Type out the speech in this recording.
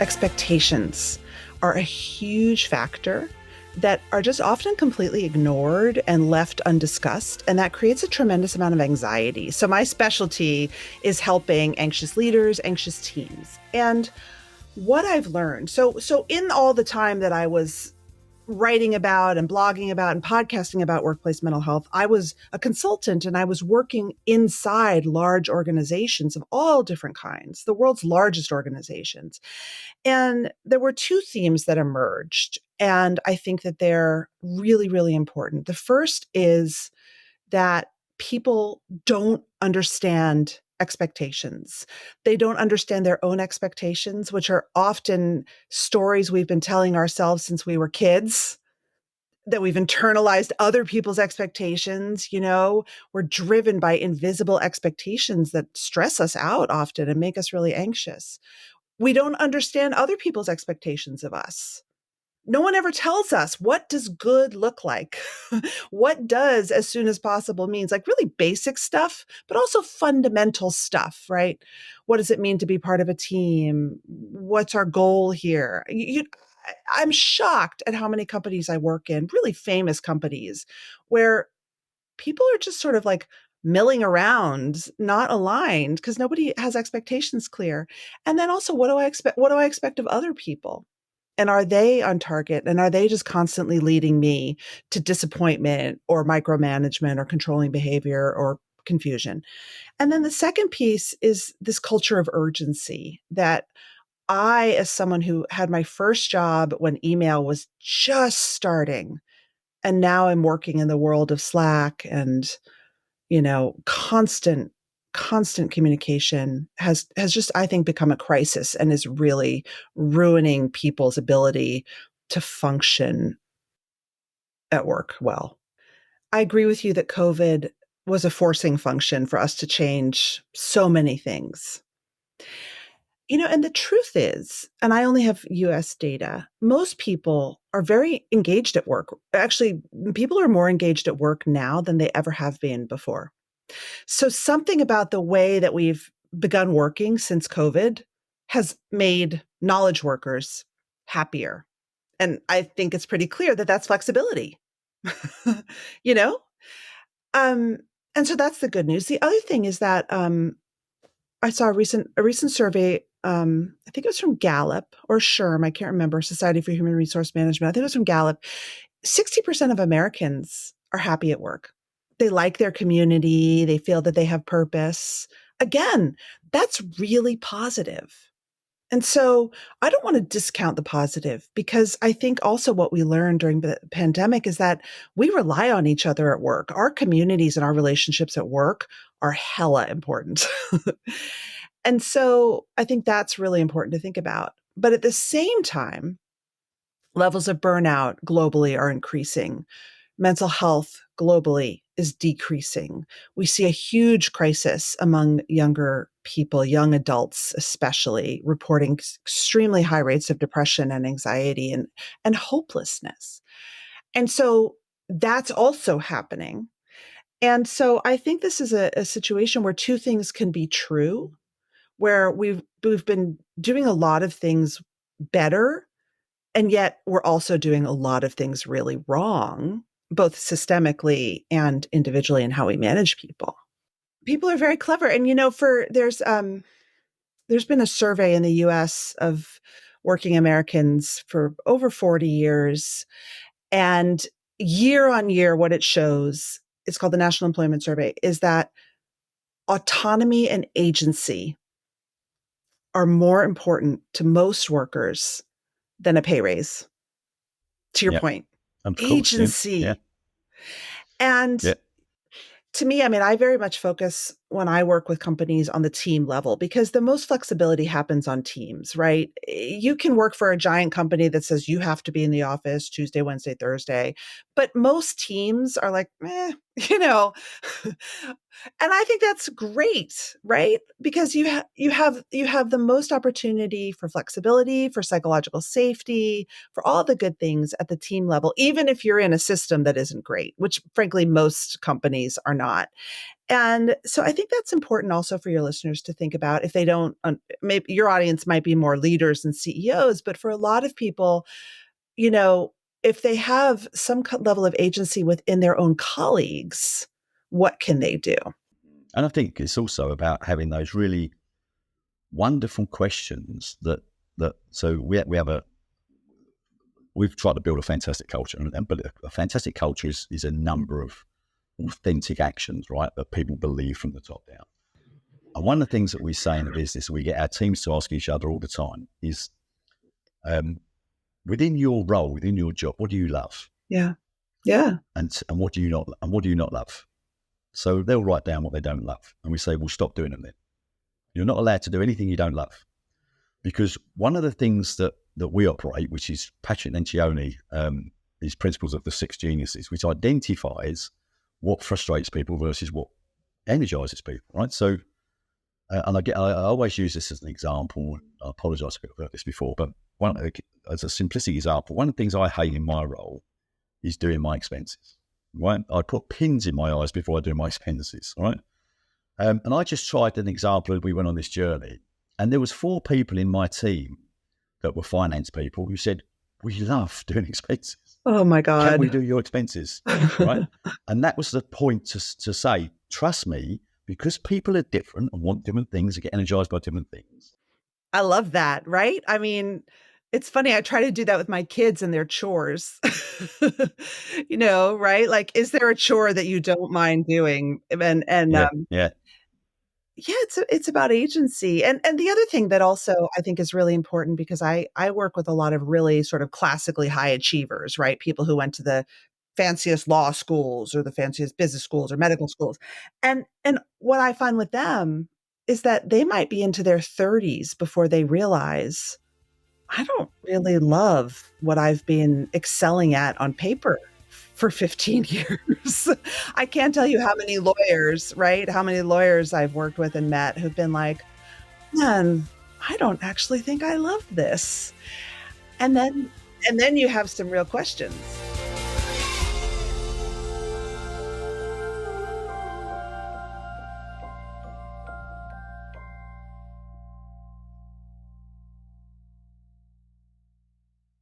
expectations are a huge factor that are just often completely ignored and left undiscussed. And that creates a tremendous amount of anxiety. So my specialty is helping anxious leaders, anxious teams. And what I've learned, so in all the time that I was writing about and blogging about and podcasting about workplace mental health, I was a consultant and I was working inside large organizations of all different kinds, the world's largest organizations. And there were two themes that emerged. And I think that they're really, really important. The first is that people don't understand expectations. They don't understand their own expectations, which are often stories we've been telling ourselves since we were kids, that we've internalized other people's expectations. We're driven by invisible expectations that stress us out often and make us really anxious. We don't understand other people's expectations of us. No one ever tells us, what does good look like? What does as soon as possible means, like really basic stuff, but also fundamental stuff, right? What does it mean to be part of a team? What's our goal here? I'm shocked at how many companies I work in, really famous companies, where people are just sort of like milling around, not aligned, because nobody has expectations clear. And then also, what do I expect? What do I expect of other people? And are they on target? And are they just constantly leading me to disappointment or micromanagement or controlling behavior or confusion? And then the second piece is this culture of urgency that I, as someone who had my first job when email was just starting, and now I'm working in the world of Slack and, constant communication has just, I think, become a crisis and is really ruining people's ability to function at work well. I agree with you that COVID was a forcing function for us to change so many things. And the truth is, and I only have US data, most people are very engaged at work. Actually, people are more engaged at work now than they ever have been before. So something about the way that we've begun working since COVID has made knowledge workers happier. And I think it's pretty clear that that's flexibility, you know? And so that's the good news. The other thing is that I saw a recent survey. I think it was from Gallup or SHRM. I can't remember. Society for Human Resource Management. I think it was from Gallup. 60% of Americans are happy at work. They like their community. They feel that they have purpose. Again, that's really positive. And so I don't want to discount the positive, because I think also what we learned during the pandemic is that we rely on each other at work. Our communities and our relationships at work are hella important. And so I think that's really important to think about. But at the same time, levels of burnout globally are increasing. Mental health globally is decreasing. We see a huge crisis among younger people, young adults especially, reporting extremely high rates of depression and anxiety and hopelessness. And so that's also happening. And so I think this is a situation where two things can be true, where we've been doing a lot of things better, and yet we're also doing a lot of things really wrong, both systemically and individually in how we manage people. People are very clever. And, there's been a survey in the US of working Americans for over 40 years. And year on year, what it shows, it's called the National Employment Survey, is that autonomy and agency are more important to most workers than a pay raise. To your point, agency. Yeah. And to me, I very much focus when I work with companies on the team level, because the most flexibility happens on teams, right? You can work for a giant company that says you have to be in the office Tuesday, Wednesday, Thursday, but most teams are like, and I think that's great, right? Because you have the most opportunity for flexibility, for psychological safety, for all the good things at the team level, even if you're in a system that isn't great, which frankly most companies are not. And so I think that's important also for your listeners to think about. If they don't, maybe your audience might be more leaders and CEOs, but for a lot of people, you know, if they have some level of agency within their own colleagues, what can they do? And I think it's also about having those really wonderful questions so we've tried to build a fantastic culture, but a fantastic culture is a number of authentic actions, right, that people believe from the top down. And one of the things that we say in the business, we get our teams to ask each other all the time is, within your role, within your job, what do you love? Yeah. And what do you not love? So they'll write down what they don't love. And we say, well, stop doing them then. You're not allowed to do anything you don't love. Because one of the things that we operate, which is Patrick Lencioni, his principles of the 6 geniuses, which identifies what frustrates people versus what energizes people, right? So, and I always use this as an example. I apologize if I've heard this before, but as a simplistic example, one of the things I hate in my role is doing my expenses, right? I put pins in my eyes before I do my expenses, right? And I just tried an example as we went on this journey, and there was 4 people in my team that were finance people who said, we love doing expenses. Oh my God. Can we do your expenses? Right? And that was the point to say, trust me, because people are different and want different things and get energized by different things. I love that, right? I mean, it's funny. I try to do that with my kids and their chores, right? Like, is there a chore that you don't mind doing? And yeah. It's about agency. And the other thing that also I think is really important, because I work with a lot of really sort of classically high achievers, right? People who went to the fanciest law schools or the fanciest business schools or medical schools. And what I find with them is that they might be into their 30s before they realize, I don't really love what I've been excelling at on paper for 15 years. I can't tell you how many lawyers, right? How many lawyers I've worked with and met who've been like, man, I don't actually think I love this. And then you have some real questions.